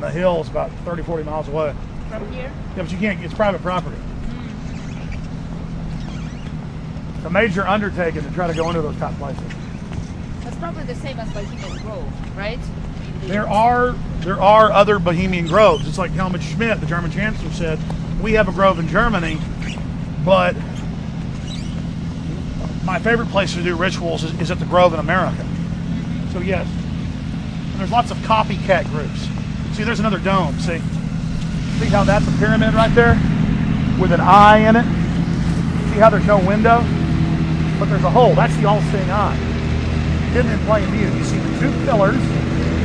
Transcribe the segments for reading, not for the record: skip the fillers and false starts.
the hills about 30, 40 miles away. From here? Yeah, but you can't, it's private property. It's a major undertaking to try to go into those top places. That's probably the same as Bohemian Grove, right? There are other Bohemian groves. It's like Helmut Schmidt, the German chancellor, said, we have a grove in Germany, but my favorite place to do rituals is at the Grove in America. So yes, and there's lots of copycat groups. See, there's another dome. See how that's a pyramid right there with an eye in it? See how there's no window? But there's a hole. That's the all-seeing eye. Hidden in plain view. You see the two pillars.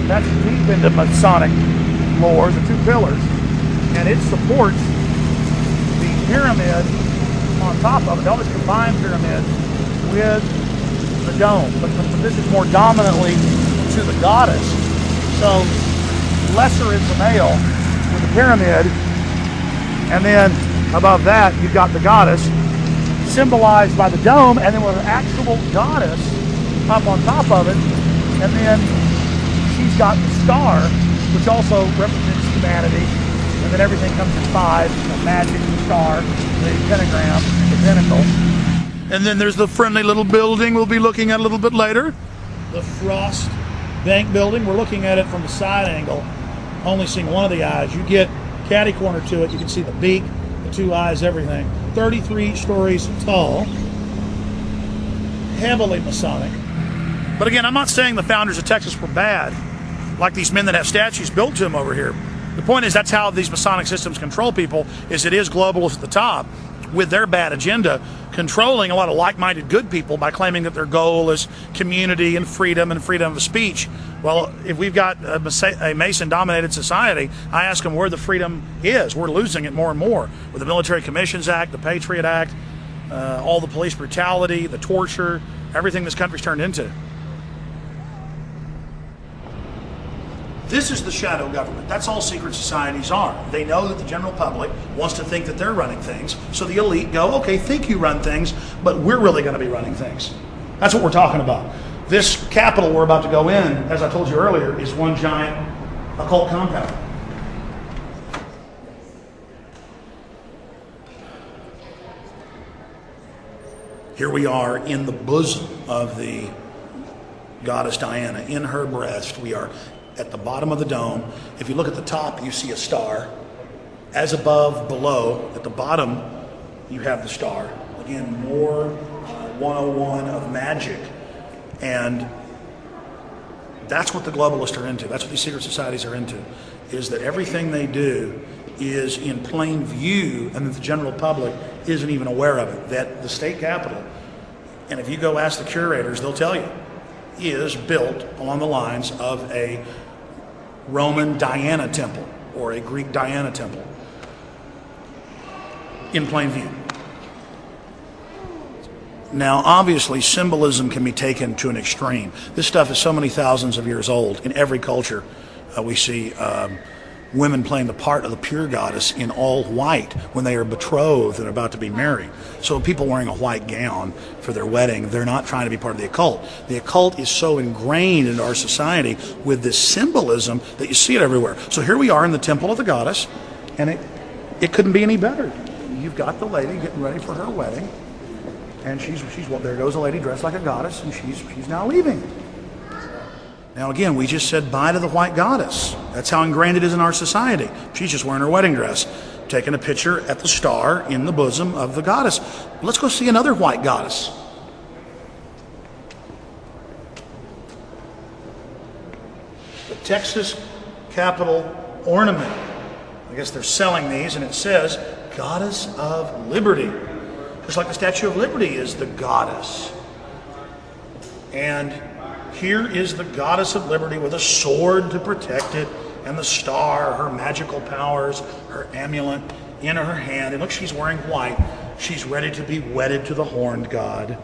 That's deep into Masonic lore, the two pillars. And it supports the pyramid on top of it. They always combine pyramid with the dome, but this is more dominantly to the goddess. So lesser is the male with the pyramid, and then above that you've got the goddess symbolized by the dome, and then with an actual goddess up on top of it, and then she's got the star, which also represents humanity, and then everything comes in five: the magic, the star, the pentagram, the pinnacle. And then there's the friendly little building we'll be looking at a little bit later. The Frost Bank building. We're looking at it from a side angle, only seeing one of the eyes. You get catty corner to it, you can see the beak, the two eyes, everything. 33 stories tall. Heavily Masonic. But again, I'm not saying the founders of Texas were bad, like these men that have statues built to them over here. The point is, that's how these Masonic systems control people, is it is globalists at the top with their bad agenda, controlling a lot of like-minded good people by claiming that their goal is community and freedom of speech. Well, if we've got a Mason-dominated society, I ask them where the freedom is. We're losing it more and more with the Military Commissions Act, the Patriot Act, all the police brutality, the torture, everything this country's turned into. This is the shadow government. That's all secret societies are. They know that the general public wants to think that they're running things, so the elite go, okay, think you run things, but we're really going to be running things. That's what we're talking about. This Capitol we're about to go in, as I told you earlier, is one giant occult compound. Here we are in the bosom of the goddess Diana. In her breast, we are at the bottom of the dome. If you look at the top, you see a star. As above, below, at the bottom, you have the star. Again, more 101 of magic. And that's what the globalists are into. That's what these secret societies are into, is that everything they do is in plain view and that the general public isn't even aware of it. That the state capitol, and if you go ask the curators, they'll tell you, is built along the lines of a Roman Diana temple or a Greek Diana temple in plain view. Now, obviously, symbolism can be taken to an extreme. This stuff is so many thousands of years old. In every culture, we see women playing the part of the pure goddess in all white when they are betrothed and about to be married. So people wearing a white gown for their wedding, they're not trying to be part of the occult. The occult is so ingrained into our society with this symbolism that you see it everywhere. So here we are in the temple of the goddess, and it couldn't be any better. You've got the lady getting ready for her wedding, and she's well, there goes a lady dressed like a goddess, and she's now leaving. Now again, we just said bye to the white goddess. That's how ingrained it is in our society. She's just wearing her wedding dress, taking a picture at the star in the bosom of the goddess. Let's go see another white goddess. The Texas Capitol ornament. I guess they're selling these, and it says Goddess of Liberty. Just like the Statue of Liberty is the goddess. And here is the Goddess of Liberty with a sword to protect it, and the star, her magical powers, her amulet in her hand. And look, she's wearing white. She's ready to be wedded to the horned god.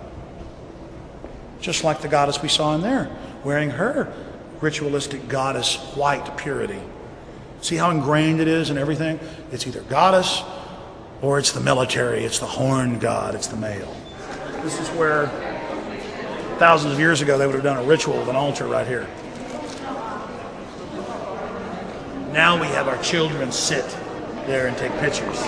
Just like the goddess we saw in there, wearing her ritualistic goddess white purity. See how ingrained it is in everything? It's either goddess or it's the military, it's the horned god, it's the male. This is where thousands of years ago they would have done a ritual with an altar right here. Now we have our children sit there and take pictures.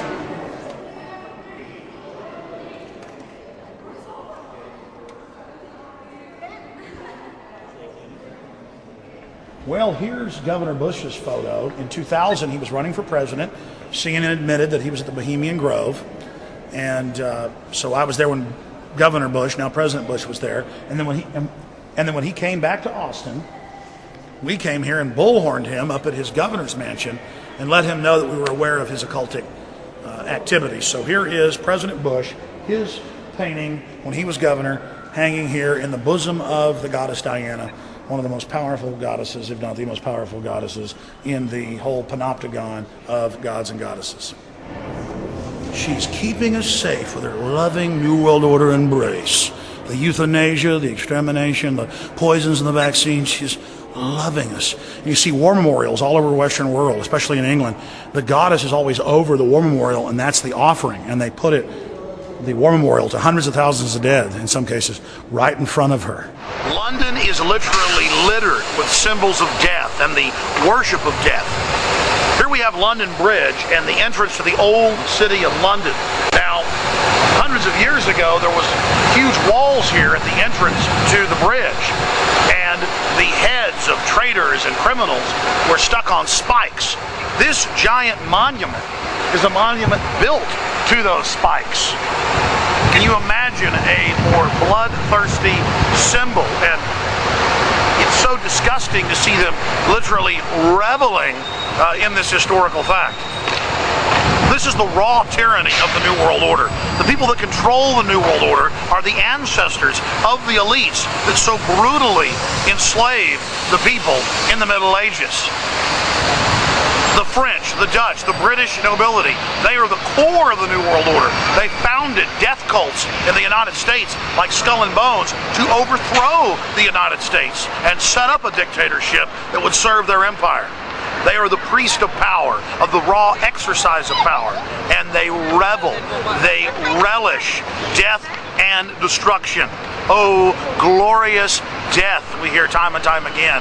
Well, here's Governor Bush's photo. In 2000, he was running for president. CNN admitted that he was at the Bohemian Grove. And so I was there when Governor Bush, now President Bush, was there. And then when he came back to Austin, we came here and bullhorned him up at his governor's mansion and let him know that we were aware of his occultic activities. So here is President Bush, his painting when he was governor, hanging here in the bosom of the goddess Diana, one of the most powerful goddesses, if not the most powerful goddesses, in the whole panopticon of gods and goddesses. She's keeping us safe with her loving New World Order embrace. The euthanasia, the extermination, the poisons and the vaccines, she's loving us. And you see war memorials all over the Western world, especially in England. The goddess is always over the war memorial, and that's the offering. And they put the war memorial to hundreds of thousands of dead, in some cases, right in front of her. London is literally littered with symbols of death and the worship of death. Here we have London Bridge and the entrance to the old city of London. Now, hundreds of years ago, there was huge walls here at the entrance to the bridge, and the heads of traitors and criminals were stuck on spikes. This giant monument is a monument built to those spikes. Can you imagine a more bloodthirsty symbol? And it's so disgusting to see them literally reveling in this historical fact. This is the raw tyranny of the New World Order. The people that control the New World Order are the ancestors of the elites that so brutally enslaved the people in the Middle Ages. The French, the Dutch, the British nobility, they are the core of the New World Order. They founded death cults in the United States like Skull and Bones to overthrow the United States and set up a dictatorship that would serve their empire. They are the priest of power, of the raw exercise of power, and they revel, they relish death and destruction. Oh, glorious death, we hear time and time again.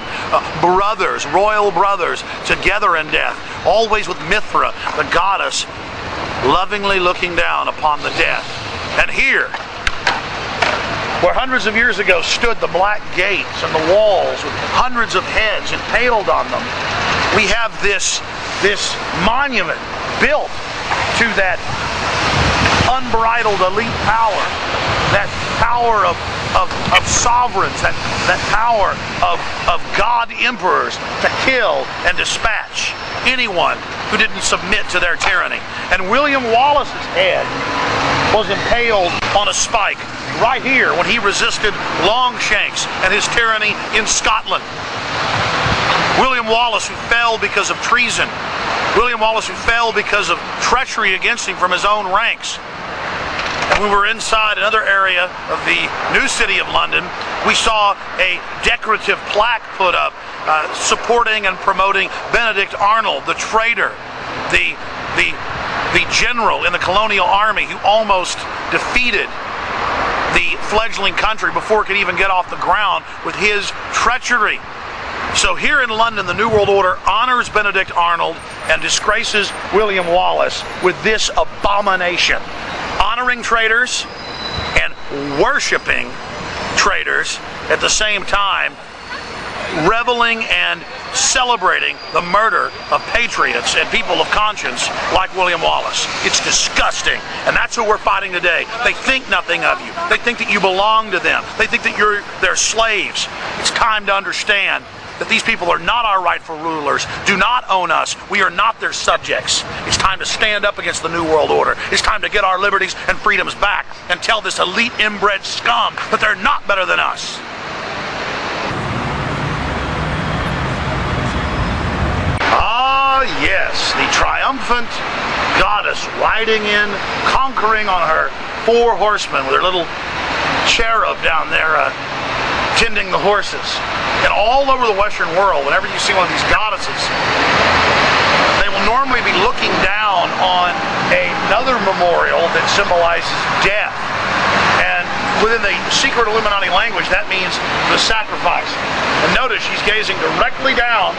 Brothers, royal brothers, together in death, always with Mithra, the goddess, lovingly looking down upon the death. And here, where hundreds of years ago stood the black gates and the walls with hundreds of heads impaled on them, we have this monument built to that unbridled elite power, that power of sovereigns, that power of God emperors to kill and dispatch anyone who didn't submit to their tyranny. And William Wallace's head was impaled on a spike right here when he resisted Longshanks and his tyranny in Scotland. William Wallace, who fell because of treason. William Wallace, who fell because of treachery against him from his own ranks. And when we were inside another area of the new city of London, we saw a decorative plaque put up supporting and promoting Benedict Arnold, the traitor, the general in the colonial army who almost defeated the fledgling country before it could even get off the ground with his treachery. So here in London, the New World Order honors Benedict Arnold and disgraces William Wallace with this abomination. Honoring traitors and worshiping traitors at the same time, reveling and celebrating the murder of patriots and people of conscience like William Wallace. It's disgusting, and that's who we're fighting today. They think nothing of you. They think that you belong to them. They think that you're their slaves. It's time to understand that these people are not our rightful rulers, do not own us. We are not their subjects. It's time to stand up against the New World Order. It's time to get our liberties and freedoms back and tell this elite inbred scum that they're not better than us. Ah, yes, the triumphant goddess riding in, conquering on her 4 horsemen with her little cherub down there tending the horses. And all over the Western world, whenever you see one of these goddesses, they will normally be looking down on another memorial that symbolizes death. And within the secret Illuminati language, that means the sacrifice. And notice she's gazing directly down